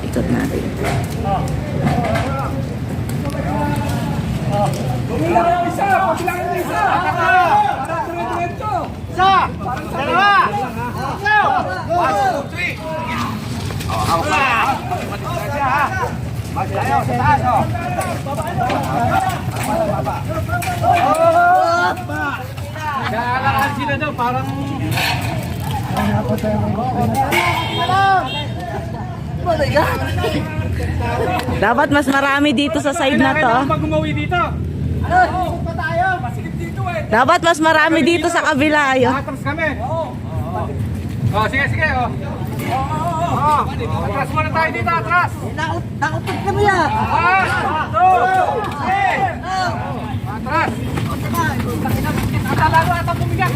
Ikot natin. Kumilang yung isa! Kumilang yung isa! Parang dire-diretso! Isa! Dalawa! Isaw! 1, 2, 3! Hawak ka! Masaya ha! Masaya sa taas o! Nag-aalakad sila daw parang... Dapat mas marami dito sa side na to. Pag umawi dito! Masikip dito eh! Dapat mas marami dito sa kabila. Ayun. Atras kami! Oh, sige, sige oh! Atras muna tayo dito, atras! Nakutog kami yan. 1, 2, 3! Atras! At lalo ata bumigat!